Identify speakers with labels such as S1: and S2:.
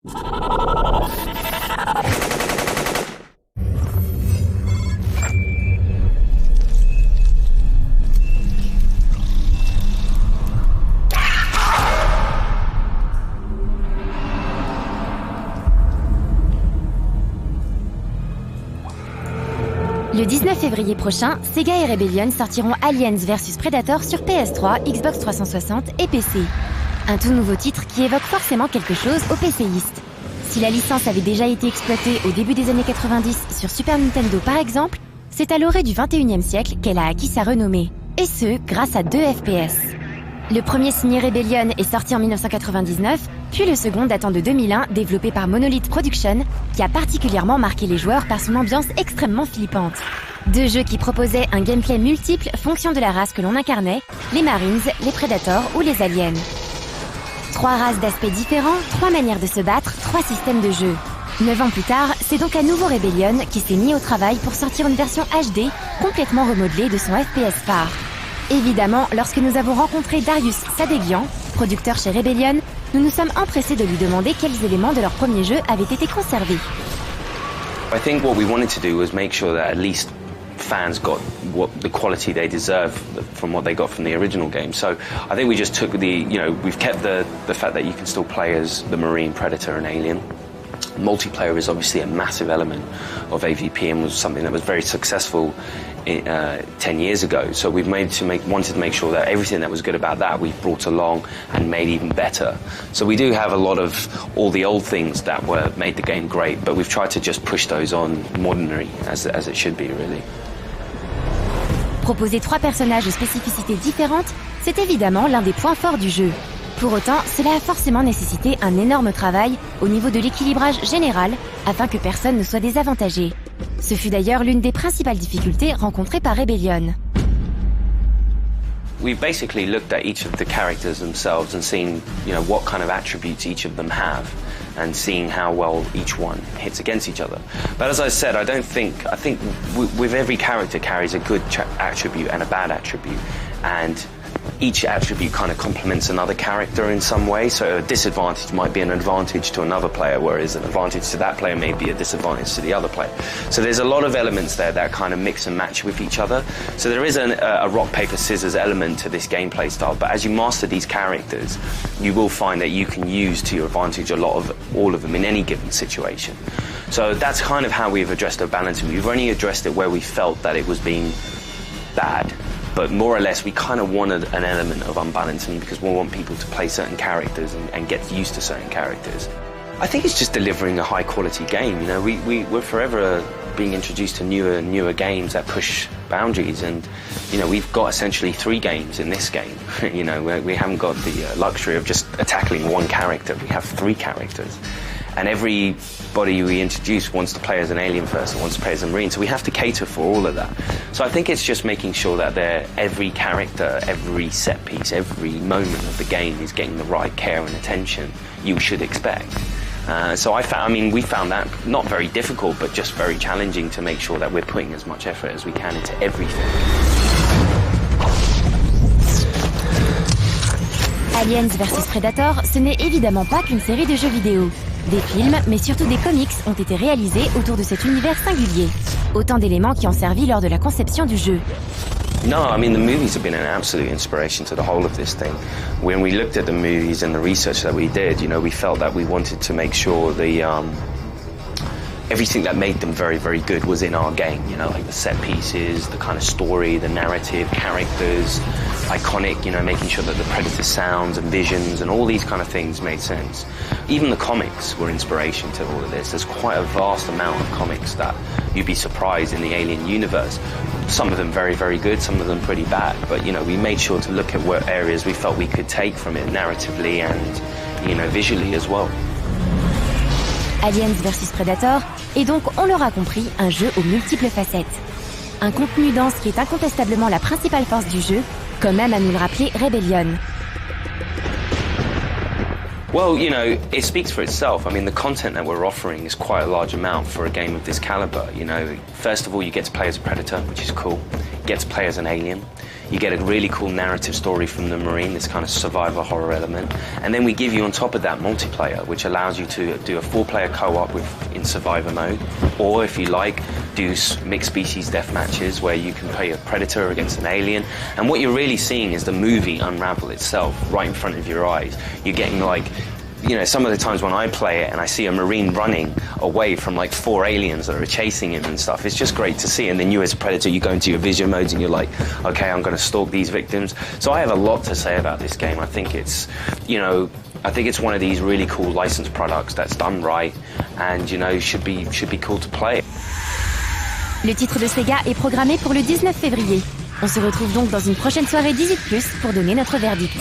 S1: Le 19 février prochain, Sega et Rebellion sortiront Aliens vs Predator sur PS3, Xbox 360 et PC. Un tout nouveau titre qui évoque forcément quelque chose aux PCistes. Si la licence avait déjà été exploitée au début des années 90 sur Super Nintendo par exemple, c'est à l'orée du 21e siècle qu'elle a acquis sa renommée. Et ce, grâce à 2 FPS. Le premier signé Rebellion est sorti en 1999, puis le second datant de 2001, développé par Nolife Reportages, qui a particulièrement marqué les joueurs par son ambiance extrêmement flippante. Deux jeux qui proposaient un gameplay multiple fonction de la race que l'on incarnait, les Marines, les Predators ou les Aliens. 3 races d'aspects différents, 3 manières de se battre, 3 systèmes de jeu. 9 ans plus tard, c'est donc à nouveau Rebellion qui s'est mis au travail pour sortir une version HD complètement remodelée de son FPS phare. Évidemment, lorsque nous avons rencontré Darius Sadegian, producteur chez Rebellion, nous nous sommes empressés de lui demander quels éléments de leur premier jeu avaient été conservés.
S2: I think what we wanted to do was make sure that at least fans got the quality they deserve from what they got from the original game. So I think we just took we've kept the fact that you can still play as the Marine, Predator and Alien. Multiplayer is obviously a massive element of AVP and was something that was very successful 10 years ago. So we've wanted to make sure that everything that was good about that we've brought along and made even better. So we do have a lot of all the old things that made the game great, but we've tried to just push those on modernly as it should be really.
S1: Proposer 3 personnages aux spécificités différentes, c'est évidemment l'un des points forts du jeu. Pour autant, cela a forcément nécessité un énorme travail au niveau de l'équilibrage général afin que personne ne soit désavantagé. Ce fut d'ailleurs l'une des principales difficultés rencontrées par Rebellion.
S2: We basically looked at each of the characters themselves and seen, what kind of attributes each of them have and seeing how well each one hits against each other. But as I said, I think with every character carries a good attribute and a bad attribute, and each attribute kind of complements another character in some way, so a disadvantage might be an advantage to another player, whereas an advantage to that player may be a disadvantage to the other player. So there's a lot of elements there that kind of mix and match with each other. So there is a rock, paper, scissors element to this gameplay style, but as you master these characters, you will find that you can use to your advantage all of them in any given situation. So that's kind of how we've addressed our balancing. We've only addressed it where we felt that it was being bad. But more or less, we kind of wanted an element of unbalancing because we want people to play certain characters and get used to certain characters. I think it's just delivering a high-quality game. We're forever being introduced to newer games that push boundaries, and we've got essentially 3 games in this game. We haven't got the luxury of just tackling one character. We have 3 characters. And everybody we introduce wants to play as an alien first and wants to play as a marine, so we have to cater for all of that. So I think it's just making sure that every character, every set piece, every moment of the game is getting the right care and attention you should expect. So we found that not very difficult, but just very challenging to make sure that we're putting as much effort as we can into everything.
S1: Aliens vs Predator, ce n'est évidemment pas qu'une série de jeux vidéo. Des films, mais surtout des comics ont été réalisés autour de cet univers singulier. Autant d'éléments qui ont servi lors de la conception du jeu.
S2: No, the movies have been an absolute inspiration to the whole of this thing. When we looked at the movies and the research that we did, we felt that we wanted to make sure everything that made them very, very good was in our game, like the set pieces, the kind of story, the narrative, characters, iconic, making sure that the Predator sounds and visions and all these kind of things made sense. Even the comics were inspiration to all of this. There's quite a vast amount of comics that you'd be surprised in the Alien universe. Some of them very, very good, some of them pretty bad, but we made sure to look at what areas we felt we could take from it narratively and, visually as well.
S1: Aliens vs Predator est donc, on l'aura compris, un jeu aux multiples facettes. Un contenu dense qui est incontestablement la principale force du jeu, comme même à nous le rappeler Rebellion.
S2: Well, it speaks for itself. The content that we're offering is quite a large amount for a game of this caliber. First of all, you get to play as a Predator, which is cool. You get to play as an alien. You get a really cool narrative story from the Marine, this kind of survivor horror element. And then we give you on top of that multiplayer, which allows you to do a 4-player co-op in survivor mode. Or if you like, do mixed species death matches where you can play a predator against an alien. And what you're really seeing is the movie unravel itself right in front of your eyes. You're getting like, you know, some of the times when I play it and I see a Marine running away from like 4 aliens that are chasing him and stuff, it's just great to see. And then you as a predator, you go into your vision modes and you're like, okay, I'm going to stalk these victims. So I have a lot to say about this game. I think it's, you know, I think it's one of these really cool licensed products that's done right and, you know, should be cool to play.
S1: Le titre de Sega est programmé pour le 19 février. On se retrouve donc dans une prochaine soirée 18+, pour donner notre verdict.